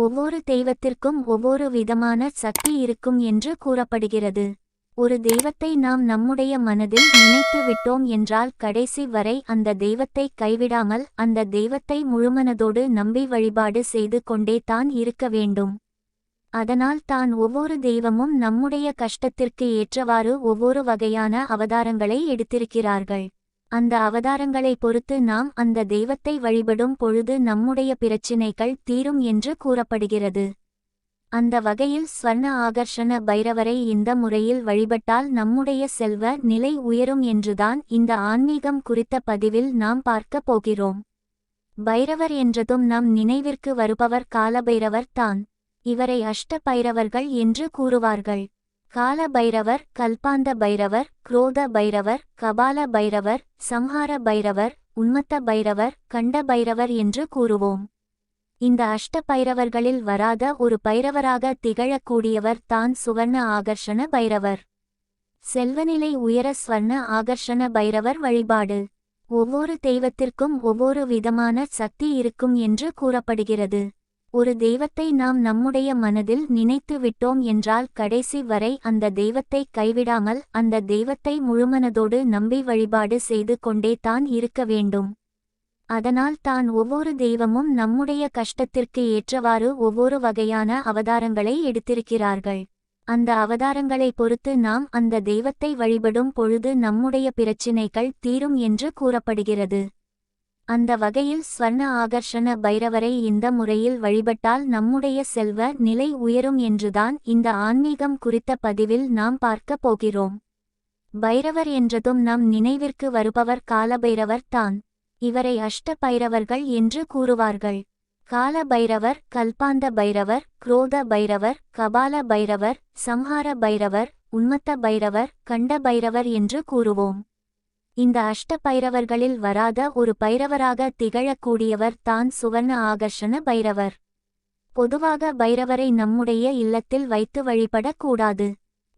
ஒவ்வொரு தெய்வத்திற்கும் ஒவ்வொரு விதமான சக்தி இருக்கும் என்று கூறப்படுகிறது. ஒரு தெய்வத்தை நாம் நம்முடைய மனதில் நினைத்து விட்டோம் என்றால் கடைசி வரை அந்த தெய்வத்தை கைவிடாமல் அந்த தெய்வத்தை முழுமனதோடு நம்பி வழிபாடு செய்து கொண்டே தான் இருக்க வேண்டும். அதனால் தான் ஒவ்வொரு தெய்வமும் நம்முடைய கஷ்டத்திற்கு ஏற்றவாறு ஒவ்வொரு வகையான அவதாரங்களை எடுத்திருக்கிறார்கள். அந்த அவதாரங்களை பொறுத்து நாம் அந்த தெய்வத்தை வழிபடும் பொழுது நம்முடைய பிரச்சினைகள் தீரும் என்று கூறப்படுகிறது. அந்த வகையில் ஸ்வர்ண ஆகர்ஷண பைரவரை இந்த முறையில் வழிபட்டால் நம்முடைய செல்வ நிலை உயரும் என்றுதான் இந்த ஆன்மீகம் குறித்த பதிவில் நாம் பார்க்க போகிறோம். பைரவர் என்றதும் நம் நினைவிற்கு வருபவர் காலபைரவர் தான். இவரை அஷ்ட பைரவர்கள் என்று கூறுவார்கள். கால பைரவர், கல்பாந்த பைரவர், குரோத பைரவர், கபால பைரவர், சம்ஹார பைரவர், உன்மத்த பைரவர், கண்ட பைரவர் என்று கூறுவோம். இந்த அஷ்ட பைரவர்களில் வராத ஒரு பைரவராக திகழக்கூடியவர் தான் சுவர்ண ஆகர்ஷண பைரவர். செல்வநிலை உயர ஸ்வர்ண ஆகர்ஷண பைரவர் வழிபாடு. ஒவ்வொரு தெய்வத்திற்கும் ஒவ்வொரு விதமான சக்தி இருக்கும் என்று கூறப்படுகிறது. ஒரு தெய்வத்தை நாம் நம்முடைய மனதில் நினைத்து விட்டோம் என்றால் கடைசி வரை அந்த தெய்வத்தை கைவிடாமல் அந்த தெய்வத்தை முழுமனதோடு நம்பி வழிபாடு செய்து கொண்டே தான் இருக்க வேண்டும். அதனால் தான் ஒவ்வொரு தெய்வமும் நம்முடைய கஷ்டத்திற்கு ஏற்றவாறு ஒவ்வொரு வகையான அவதாரங்களை எடுத்திருக்கிறார்கள். அந்த அவதாரங்களை பொறுத்து நாம் அந்த தெய்வத்தை வழிபடும் பொழுது நம்முடைய பிரச்சினைகள் தீரும் என்று கூறப்படுகிறது. அந்த வகையில் ஸ்வர்ண ஆகர்ஷண பைரவரை இந்த முறையில் வழிபட்டால் நம்முடைய செல்வ நிலை உயரும் என்றுதான் இந்த ஆன்மீகம் குறித்த பதிவில் நாம் பார்க்க போகிறோம். பைரவர் என்றதும் நம் நினைவிற்கு வருபவர் காலபைரவர் தான். இவரை அஷ்ட பைரவர்கள் என்று கூறுவார்கள். கால பைரவர், கல்பாந்த பைரவர், குரோத பைரவர், கபால பைரவர், சம்ஹார பைரவர், உன்மத்த பைரவர், கண்ட பைரவர் என்று கூறுவோம். இந்த அஷ்ட பைரவர்களில் வராத ஒரு பைரவராக திகழக்கூடியவர் தான் சுவர்ண ஆகர்ஷண பைரவர். பொதுவாக பைரவரை நம்முடைய இல்லத்தில் வைத்து வழிபடக்கூடாது.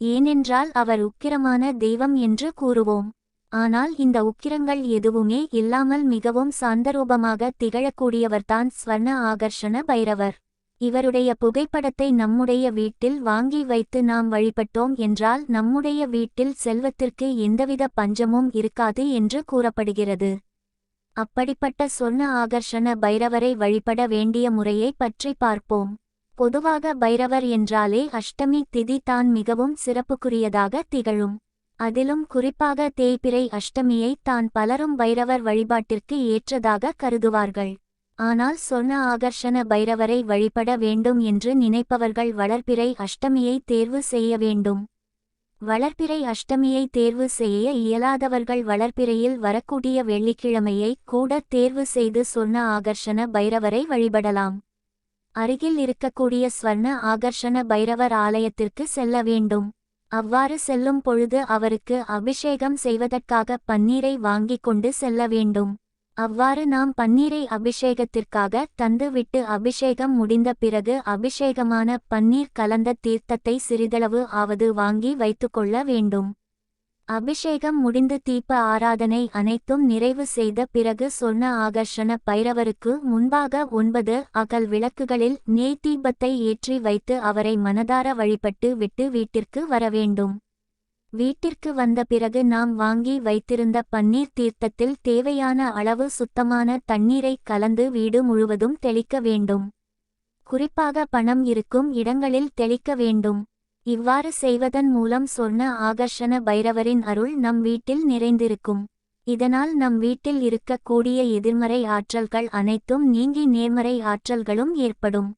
ஏனென்றால் அவர் உக்கிரமான தெய்வம் என்று கூறுவோம். ஆனால் இந்த உக்கிரங்கள் எதுவுமே இல்லாமல் மிகவும் சாந்தரூபமாக திகழக்கூடியவர்தான் ஸ்வர்ண ஆகர்ஷண பைரவர். இவருடைய புகைப்படத்தை நம்முடைய வீட்டில் வாங்கி வைத்து நாம் வழிபட்டோம் என்றால் நம்முடைய வீட்டில் செல்வத்திற்கு எந்தவித பஞ்சமும் இருக்காது என்று கூறப்படுகிறது. அப்படிப்பட்ட ஸ்வர்ண ஆகர்ஷண பைரவரை வழிபட வேண்டிய முறையை பற்றி பார்ப்போம். பொதுவாக பைரவர் என்றாலே அஷ்டமி திதி தான் மிகவும் சிறப்புக்குரியதாக திகழும். அதிலும் குறிப்பாக தேய்பிறை அஷ்டமியை தான் பலரும் பைரவர் வழிபாட்டிற்கு ஏற்றதாக கருதுவார்கள். ஆனால் ஸ்வர்ண ஆகர்ஷண பைரவரை வழிபட வேண்டும் என்று நினைப்பவர்கள் வளர்பிறை அஷ்டமியை தேர்வு செய்ய வேண்டும். வளர்பிறை அஷ்டமியை தேர்வு செய்ய இயலாதவர்கள் வளர்பிறையில் வரக்கூடிய வெள்ளிக்கிழமையை கூட தேர்வு செய்து ஸ்வர்ண ஆகர்ஷண பைரவரை வழிபடலாம். அருகில் இருக்கக்கூடிய ஸ்வர்ண ஆகர்ஷண பைரவர் ஆலயத்திற்கு செல்ல வேண்டும். அவ்வாறு செல்லும் பொழுது அவருக்கு அபிஷேகம் செய்வதற்காக பன்னீரை வாங்கிக் கொண்டு செல்ல வேண்டும். அவ்வாறு நாம் பன்னீரை அபிஷேகத்திற்காக தந்துவிட்டு அபிஷேகம் முடிந்த பிறகு அபிஷேகமான பன்னீர் கலந்த தீர்த்தத்தை சிறிதளவு ஆவது வாங்கி வைத்துக்கொள்ள வேண்டும். அபிஷேகம் முடிந்து தீப ஆராதனை அனைத்தும் நிறைவு செய்த பிறகு ஸ்வர்ண ஆகர்ஷண பைரவருக்கு முன்பாக 9 அகல் விளக்குகளில் நெய் தீபத்தை ஏற்றி வைத்து அவரை மனதார வழிபட்டு விட்டு வீட்டிற்கு வர வேண்டும். வீட்டிற்கு வந்த பிறகு நாம் வாங்கி வைத்திருந்த பன்னீர் தீர்த்தத்தில் தேவையான அளவு சுத்தமான தண்ணீரை கலந்து வீடு முழுவதும் தெளிக்க வேண்டும். குறிப்பாக பணம் இருக்கும் இடங்களில் தெளிக்க வேண்டும். இவ்வாறு செய்வதன் மூலம் ஸ்வர்ண ஆகர்ஷண பைரவரின் அருள் நம் வீட்டில் நிறைந்திருக்கும். இதனால் நம் வீட்டில் இருக்கக்கூடிய எதிர்மறை ஆற்றல்கள் அனைத்தும் நீங்கி நேர்மறை ஆற்றல்களும் ஏற்படும்.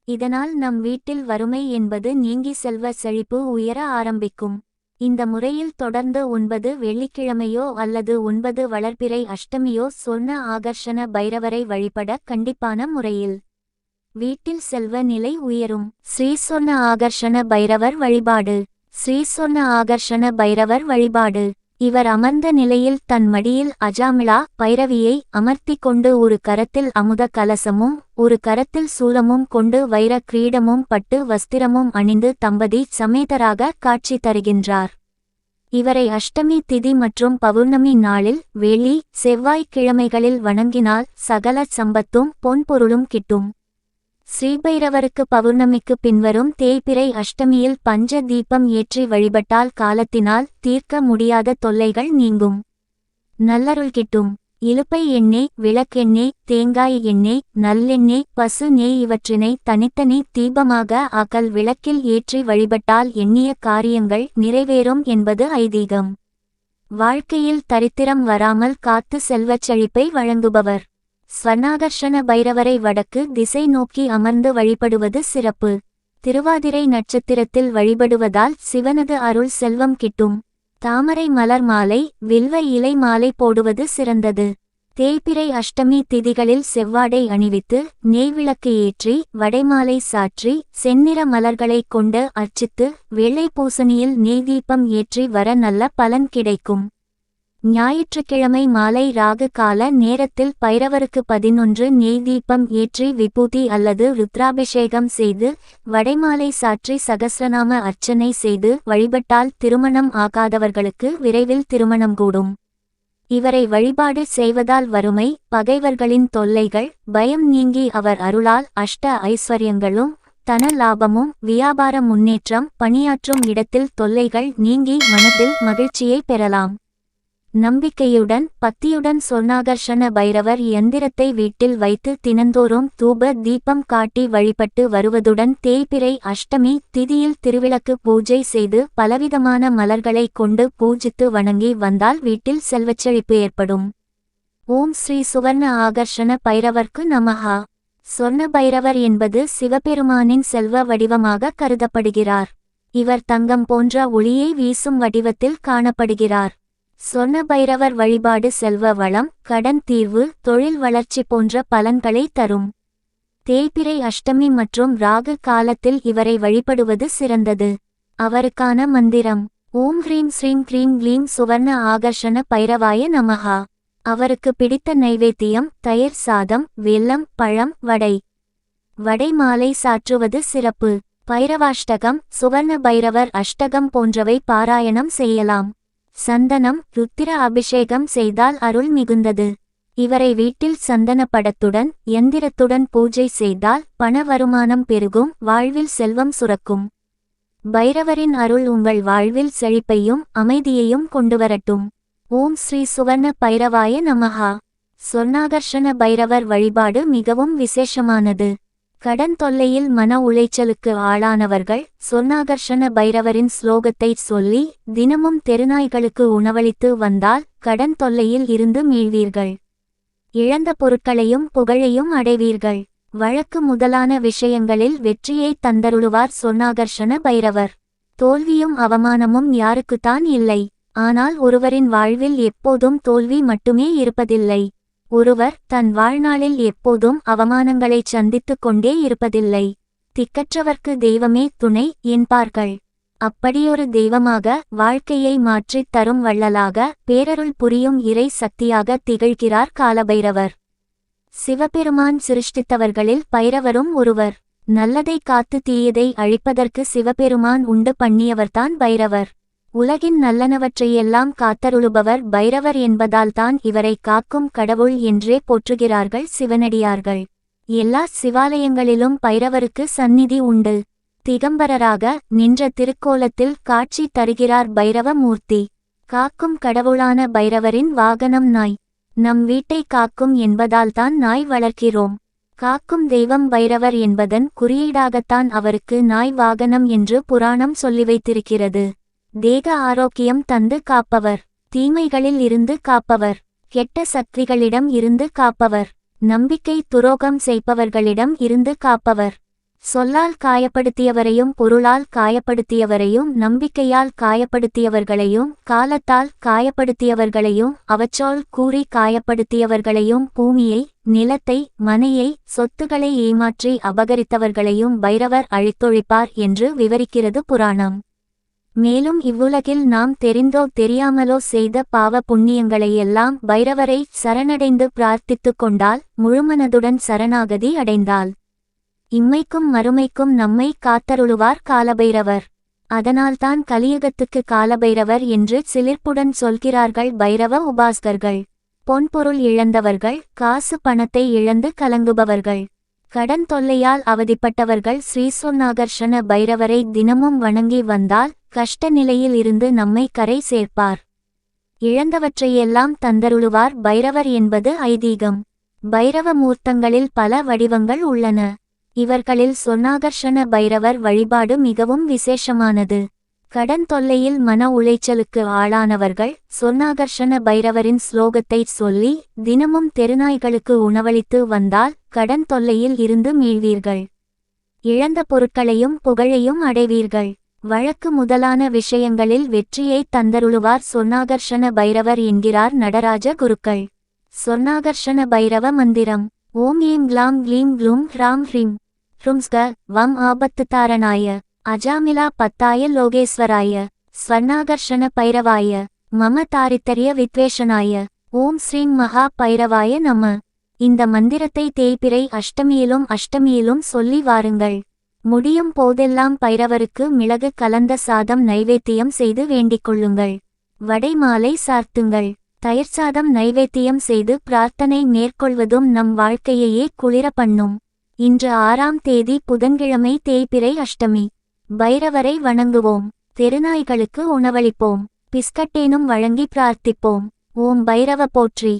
இதனால் நம் வீட்டில் வறுமை என்பது நீங்கி செல்வ செழிப்பு உயர ஆரம்பிக்கும். இந்த முறையில் தொடர்ந்து 9 வெள்ளிக்கிழமையோ அல்லது 9 வளர்பிறை அஷ்டமியோ ஸ்வர்ண ஆகர்ஷண பைரவரை வழிபட கண்டிப்பான முறையில் வீட்டில் செல்வ நிலை உயரும். ஸ்ரீ ஸ்வர்ண ஆகர்ஷண பைரவர் வழிபாடு. ஸ்ரீ ஸ்வர்ண ஆகர்ஷண பைரவர் வழிபாடு. இவர் அமர்ந்த நிலையில் தன் மடியில் அஜாமிளா பைரவியை அமர்த்தி கொண்டு ஒரு கரத்தில் அமுத கலசமும் ஒரு கரத்தில் சூலமும் கொண்டு வைர கிரீடமும் பட்டு வஸ்திரமும் அணிந்து தம்பதி சமேதராக காட்சி தருகின்றார். இவரை அஷ்டமி திதி மற்றும் பௌர்ணமி நாளில் வெள்ளி செவ்வாய் கிழமைகளில் வணங்கினால் சகல சம்பத்தும் பொன்பொருளும் கிட்டும். ஸ்ரீபைரவருக்கு பௌர்ணமிக்கு பின்வரும் தேய்பிறை அஷ்டமியில் பஞ்ச தீபம் ஏற்றி வழிபட்டால் காலத்தினால் தீர்க்க முடியாத தொல்லைகள் நீங்கும், நல்லருள் கிட்டும். இலுப்பை எண்ணெய், விளக்கெண்ணெய், தேங்காய் எண்ணெய், நல்லெண்ணெய், பசு நெய் இவற்றினை தனித்தனி தீபமாக ஆக்கல் விளக்கில் ஏற்றி வழிபட்டால் எண்ணிய காரியங்கள் நிறைவேறும் என்பது ஐதீகம். வாழ்க்கையில் தரித்திரம் வராமல் காத்து செல்வச் செழிப்பை வழங்குபவர். ஸ்வர்ணாகர்ஷண பைரவரை வடக்கு திசை நோக்கி அமர்ந்து வழிபடுவது சிறப்பு. திருவாதிரை நட்சத்திரத்தில் வழிபடுவதால் சிவனது அருள் செல்வம் கிட்டும். தாமரை மலர் மாலை, வில்வ இலை மாலை போடுவது சிறந்தது. தேய்பிறை அஷ்டமி திதிகளில் செவ்வாடை அணிவித்து நெய்விளக்கு ஏற்றி வடைமாலை சாற்றி செந்நிற மலர்களைக் கொண்டு அர்ச்சித்து வெள்ளை பூசணியில் நெய்தீபம் ஏற்றி வர நல்ல பலன் கிடைக்கும். ஞாயிற்றுக்கிழமை மாலை ராகு கால நேரத்தில் பைரவருக்கு 11 நெய்தீபம் ஏற்றி விபூதி அல்லது ருத்ராபிஷேகம் செய்து வடைமாலை சாற்றி சகஸ்ரநாம அர்ச்சனை செய்து வழிபட்டால் திருமணம் ஆகாதவர்களுக்கு விரைவில் திருமணம் கூடும். இவரை வழிபாடு செய்வதால் வறுமை, பகைவர்களின் தொல்லைகள், பயம் நீங்கி அவர் அருளால் அஷ்ட ஐஸ்வர்யங்களும் தன லாபமும் வியாபார முன்னேற்றம், பணியாற்றும் இடத்தில் தொல்லைகள் நீங்கி மனதில் மகிழ்ச்சியை பெறலாம். நம்பிக்கையுடன் பக்தியுடன் சொர்ணாகர்ஷண பைரவர் யந்திரத்தை வீட்டில் வைத்து தினந்தோறும் தூப தீபம் காட்டி வழிபட்டு வருவதுடன் தேய்பிறை அஷ்டமி திதியில் திருவிளக்கு பூஜை செய்து பலவிதமான மலர்களை கொண்டு பூஜித்து வணங்கி வந்தால் வீட்டில் செல்வச்செழிப்பு ஏற்படும். ஓம் ஸ்ரீ சுவர்ண ஆகர்ஷண பைரவர்க்கு நமஹா. சொர்ண பைரவர் என்பது சிவபெருமானின் செல்வ வடிவமாக கருதப்படுகிறார். இவர் தங்கம் போன்ற ஒளியை வீசும் வடிவத்தில் காணப்படுகிறார். சொர்ண பைரவர் வழிபாடு செல்வ வளம், கடன் தீர்வு, தொழில் வளர்ச்சி போன்ற பலன்களை தரும். தேய்பிறை அஷ்டமி மற்றும் ராகு காலத்தில் இவரை வழிபடுவது சிறந்தது. அவருக்கான மந்திரம் ஓம் ஹ்ரீம் ஸ்ரீம் க்ரீம் க்ளீம் சுவர்ண ஆகர்ஷண பைரவாய நமஹா. அவருக்கு பிடித்த நைவேத்தியம் தயிர் சாதம், வெல்லம், பழம், வடை. வடை மாலை சாற்றுவது சிறப்பு. பைரவாஷ்டகம், சுவர்ண பைரவர் அஷ்டகம் போன்றவை பாராயணம் செய்யலாம். சந்தனம், ருத்திர அபிஷேகம் செய்தால் அருள் மிகுந்தது. இவரை வீட்டில் சந்தன படத்துடன் யந்திரத்துடன் பூஜை செய்தால் பண வருமானம் பெருகும், வாழ்வில் செல்வம் சுரக்கும். பைரவரின் அருள் உங்கள் வாழ்வில் செழிப்பையும் அமைதியையும் கொண்டுவரட்டும். ஓம் ஸ்ரீ சுவர்ண பைரவாய நமஹா. சொர்ணாகர்ஷண பைரவர் வழிபாடு மிகவும் விசேஷமானது. கடன் தொல்லையில் மன உளைச்சலுக்கு ஆளானவர்கள் சொர்ணாகர்ஷண பைரவரின் ஸ்லோகத்தை சொல்லி தினமும் தெருநாய்களுக்கு உணவளித்து வந்தால் கடன் தொல்லையில் இருந்து மீள்வீர்கள். இழந்த பொருட்களையும் புகழையும் அடைவீர்கள். வழக்கு முதலான விஷயங்களில் வெற்றியை தந்தருளுவார் சொர்ணாகர்ஷண பைரவர். தோல்வியும் அவமானமும் யாருக்குத்தான் இல்லை. ஆனால் ஒருவரின் வாழ்வில் எப்போதும் தோல்வி மட்டுமே இருப்பதில்லை. ஒருவர் தன் வாழ்நாளில் எப்போதும் அவமானங்களைச் சந்தித்துக் கொண்டே இருப்பதில்லை. திக்கற்றவர்க்கு தெய்வமே துணை என்பார்கள். அப்படியொரு தெய்வமாக வாழ்க்கையை மாற்றித் தரும் வள்ளலாக பேரருள் புரியும் இறை சக்தியாக திகழ்கிறார் காலபைரவர். சிவபெருமான் சிருஷ்டித்தவர்களில் பைரவரும் ஒருவர். நல்லதை காத்து தீயதை அழிப்பதற்கு சிவபெருமான் உண்டு பண்ணியவர்தான் பைரவர். உலகின் நல்லனவற்றையெல்லாம் காத்தருளுபவர் பைரவர் என்பதால்தான் இவரை காக்கும் கடவுள் என்றே போற்றுகிறார்கள் சிவனடியார்கள். எல்லா சிவாலயங்களிலும் பைரவருக்கு சந்நிதி உண்டு. திகம்பரராக நின்ற திருக்கோலத்தில் காட்சி தருகிறார் பைரவ மூர்த்தி. காக்கும் கடவுளான பைரவரின் வாகனம் நாய். நம் வீட்டை காக்கும் என்பதால்தான் நாய் வளர்க்கிறோம். காக்கும் தெய்வம் பைரவர் என்பதன் குறியீடாகத்தான் அவருக்கு நாய் வாகனம் என்று புராணம் சொல்லி வைத்திருக்கிறது. தேக ஆரோக்கியம் தந்து காப்பவர், தீமைகளில் இருந்து காப்பவர், கெட்ட சக்திகளிடம் இருந்து காப்பவர், நம்பிக்கை துரோகம் செய்பவர்களிடம் இருந்து காப்பவர். சொல்லால் காயப்படுத்தியவரையும் பொருளால் காயப்படுத்தியவரையும் நம்பிக்கையால் காயப்படுத்தியவர்களையும் காலத்தால் காயப்படுத்தியவர்களையும் அவற்றால் கூறி காயப்படுத்தியவர்களையும் பூமியை, நிலத்தை, மனையை, சொத்துக்களை ஏமாற்றி அபகரித்தவர்களையும் பைரவர் அழித்தொழிப்பார் என்று விவரிக்கிறது புராணம். மேலும் இவ்வுலகில் நாம் தெரிந்தோ தெரியாமலோ செய்த பாவ புண்ணியங்களையெல்லாம் பைரவரை சரணடைந்து பிரார்த்தித்துக் கொண்டால், முழுமனதுடன் சரணாகதி அடைந்தால் இம்மைக்கும் மறுமைக்கும் நம்மை காத்தருளுவார் காலபைரவர். அதனால்தான் கலியுகத்துக்கு காலபைரவர் என்று சிலிர்ப்புடன் சொல்கிறார்கள் பைரவ உபாசகர்கள். பொன்பொருள் இழந்தவர்கள், காசு பணத்தை இழந்து கலங்குபவர்கள், கடன் தொல்லையால் அவதிப்பட்டவர்கள் ஸ்ரீ சொர்ணாகர்ஷண பைரவரை தினமும் வணங்கி வந்தால் கஷ்ட நிலையில் இருந்து நம்மை கரை சேர்ப்பார். இழந்தவற்றையெல்லாம் தந்தருளுவார் பைரவர் என்பது ஐதீகம். பைரவ மூர்த்தங்களில் பல வடிவங்கள் உள்ளன. இவர்களில் சொர்ணாகர்ஷண பைரவர் வழிபாடு மிகவும் விசேஷமானது. கடன் தொல்லையில் மன உளைச்சலுக்கு ஆளானவர்கள் சொர்ணாகர்ஷண பைரவரின் ஸ்லோகத்தை சொல்லி தினமும் தெருநாய்களுக்கு உணவளித்து வந்தால் கடன் தொல்லையில் இருந்து மீள்வீர்கள். இழந்த பொருட்களையும் புகழையும் அடைவீர்கள். வழக்கு முதலான விஷயங்களில் வெற்றியை தந்தருளுவார் சொர்ணாகர்ஷண பைரவர் என்கிறார் நடராஜ குருக்கள். சொர்ணாகர்ஷண பைரவ மந்திரம்: ஓம் ஏம் க்ளாம் க்ளீம் க்ளூம் ஹ்ராம் ஹ்ரீம் ஹ்ரும்ஸ்க வம் ஆபத்து தாரணாய அஜாமிலா பத்தாய லோகேஸ்வராய ஸ்வர்ணாகர்ஷண பைரவாய மம தாரித்தரிய வித்வேஷனாய ஓம் ஸ்ரீம் மகா பைரவாய நம. இந்த மந்திரத்தை தேய்பிறை அஷ்டமியிலும் சொல்லி வாருங்கள். முடியும் போதெல்லாம் பைரவருக்கு மிளகு கலந்த சாதம் நைவேத்தியம் செய்து வேண்டிக் கொள்ளுங்கள். வடை மாலை சார்த்துங்கள். தயிர் சாதம் நைவேத்தியம் செய்து பிரார்த்தனை மேற்கொள்வதும் நம் வாழ்க்கையையே குளிர பண்ணும். இன்று 6ஆம் தேதி புதன்கிழமை தேய்பிறை அஷ்டமி. பைரவரை வணங்குவோம். தெருநாய்களுக்கு உணவளிப்போம். பிஸ்கட்டேனும் வழங்கி பிரார்த்திப்போம். ஓம் பைரவ போற்றி.